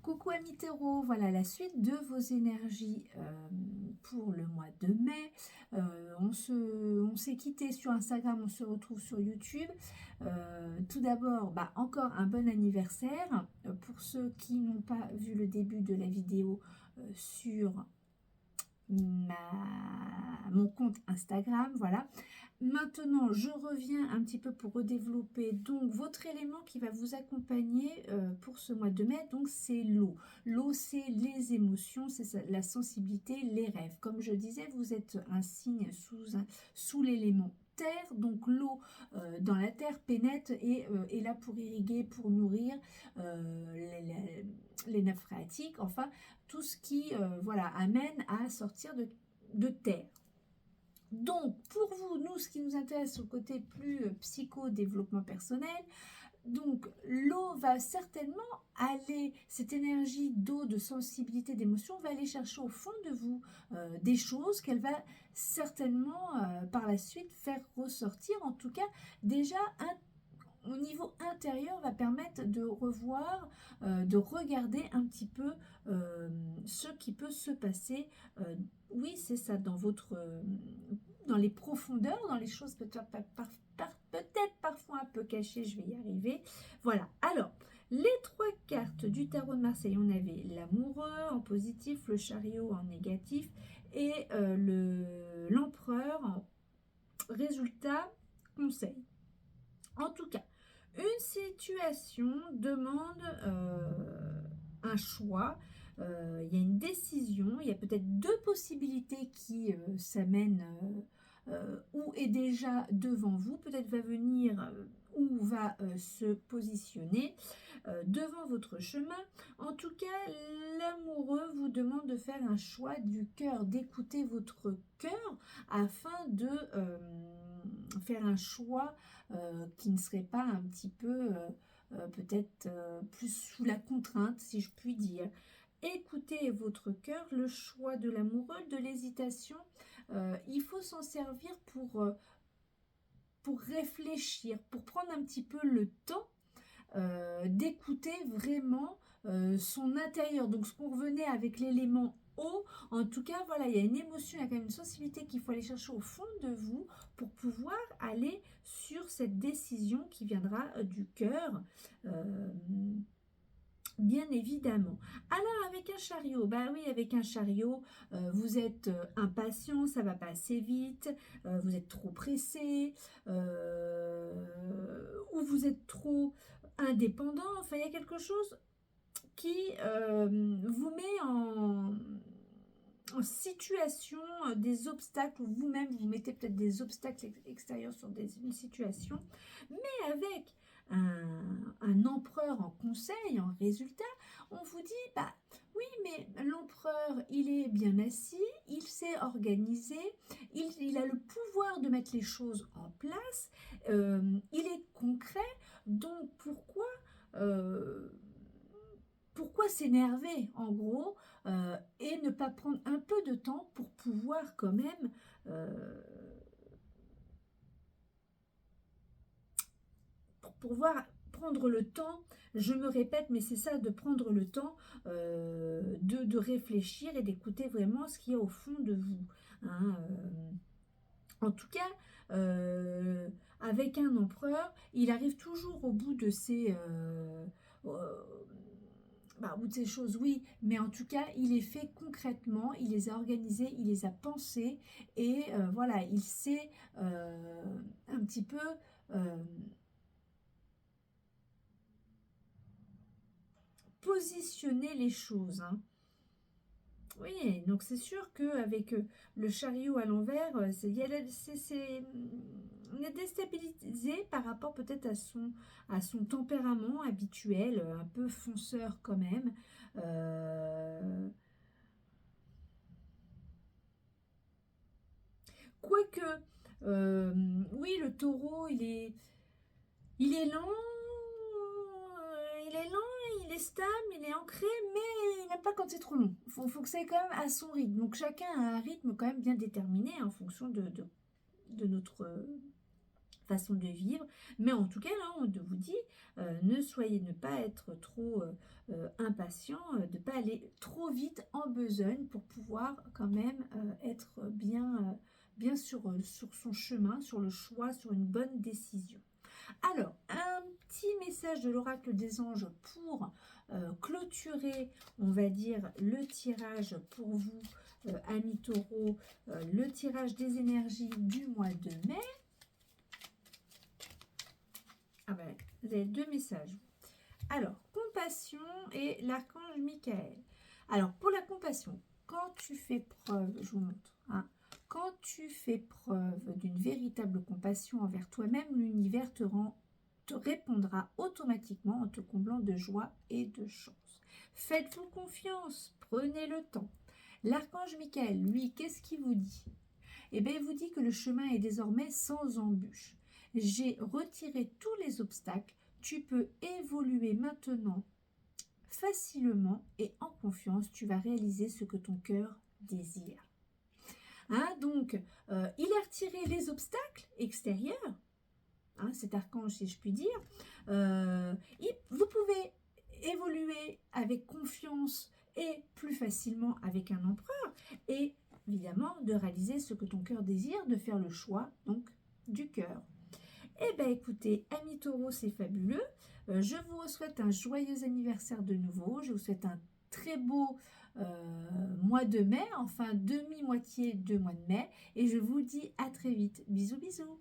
Coucou amis Taureau, voilà la suite de vos énergies pour le mois de mai. On s'est quitté sur Instagram, on se retrouve sur YouTube. Tout d'abord, encore un bon anniversaire. Pour ceux qui n'ont pas vu le début de la vidéo sur mon compte Instagram, voilà. Maintenant, je reviens un petit peu pour redévelopper donc votre élément qui va vous accompagner pour ce mois de mai. Donc, c'est l'eau. L'eau, c'est les émotions, c'est la sensibilité, les rêves. Comme je disais, vous êtes un signe sous l'élément terre, donc l'eau dans la terre pénètre et est là pour irriguer, pour nourrir les nappes phréatiques, enfin tout ce qui voilà, amène à sortir de terre. Donc, pour vous, nous, ce qui nous intéresse au côté plus psycho-développement personnel, donc l'eau va certainement aller, cette énergie d'eau, de sensibilité, d'émotion, va aller chercher au fond de vous des choses qu'elle va certainement par la suite faire ressortir. En tout cas, déjà au niveau intérieur va permettre de revoir, de regarder un petit peu ce qui peut se passer. Oui, c'est ça, dans dans les profondeurs, dans les choses peut-être parfois un peu cachées, je vais y arriver. Voilà, alors, les trois cartes du tarot de Marseille, on avait l'amoureux en positif, le chariot en négatif et l'empereur en résultat conseil. En tout cas, une situation demande un choix, il y a une décision, il y a peut-être deux possibilités qui s'amènent ou est déjà devant vous, peut-être va venir ou va se positionner devant votre chemin. En tout cas, l'amoureux vous demande de faire un choix du cœur, d'écouter votre cœur afin de faire un choix qui ne serait pas un petit peu peut-être plus sous la contrainte, si je puis dire. Écoutez votre cœur, le choix de l'amoureux, de l'hésitation, il faut s'en servir pour réfléchir, pour prendre un petit peu le temps d'écouter vraiment son intérieur. Donc ce qu'on revenait avec l'élément eau, en tout cas voilà, il y a une émotion, il y a quand même une sensibilité qu'il faut aller chercher au fond de vous pour pouvoir aller sur cette décision qui viendra du cœur. Bien évidemment. Alors avec un chariot, oui, avec un chariot, vous êtes impatient, ça va pas assez vite, vous êtes trop pressé, ou vous êtes trop indépendant. Enfin, il y a quelque chose qui vous met en situation des obstacles, ou vous-même vous mettez peut-être des obstacles extérieurs sur une situation, mais avec un empereur en conseil, en résultat, on vous dit, oui, mais l'empereur, il est bien assis, il sait organiser, il a le pouvoir de mettre les choses en place, il est concret, donc pourquoi s'énerver en gros et ne pas prendre un peu de temps pour pouvoir quand même prendre le temps, je me répète, mais c'est ça, de prendre le temps de réfléchir et d'écouter vraiment ce qu'il y a au fond de vous. Hein, en tout cas, avec un empereur, il arrive toujours au bout de au bout de ces choses, oui, mais en tout cas, il les fait concrètement, il les a organisées, il les a pensées, et voilà, il sait un petit peu positionner les choses. Hein. Oui, donc c'est sûr qu'avec le chariot à l'envers, on est déstabilisé par rapport peut-être à son tempérament habituel, un peu fonceur quand même. Quoique, oui, le taureau, il est lent, il est stable, il est ancré, mais il n'aime pas quand c'est trop long. Faut que c'est quand même à son rythme. Donc chacun a un rythme quand même bien déterminé en fonction de notre façon de vivre. Mais en tout cas, là, on vous dit, ne pas être trop impatient, de ne pas aller trop vite en besogne pour pouvoir quand même être bien sur son chemin, sur le choix, sur une bonne décision. Alors, un petit message de l'oracle des anges pour clôturer, on va dire, le tirage pour vous, amis taureaux, le tirage des énergies du mois de mai. Ah ben, vous avez 2 messages. Alors, compassion et l'archange Michael. Alors, pour la compassion, quand tu fais preuve, je vous montre, hein, quand tu fais preuve d'une véritable compassion envers toi-même, l'univers te répondra automatiquement en te comblant de joie et de chance. Faites-vous confiance, prenez le temps. L'archange Michael, lui, qu'est-ce qu'il vous dit? Eh bien, il vous dit que le chemin est désormais sans embûche. J'ai retiré tous les obstacles. Tu peux évoluer maintenant facilement et en confiance. Tu vas réaliser ce que ton cœur désire. Hein, donc, il a retiré les obstacles extérieurs, hein, cet archange, si je puis dire. Vous pouvez évoluer avec confiance et plus facilement avec un empereur. Et évidemment, de réaliser ce que ton cœur désire, de faire le choix, donc, du cœur. Eh bien, écoutez, amis taureaux, c'est fabuleux. Je vous souhaite un joyeux anniversaire de nouveau. Je vous souhaite un très beau mois de mai, enfin demi-moitié de mois de mai. Et je vous dis à très vite. Bisous, bisous.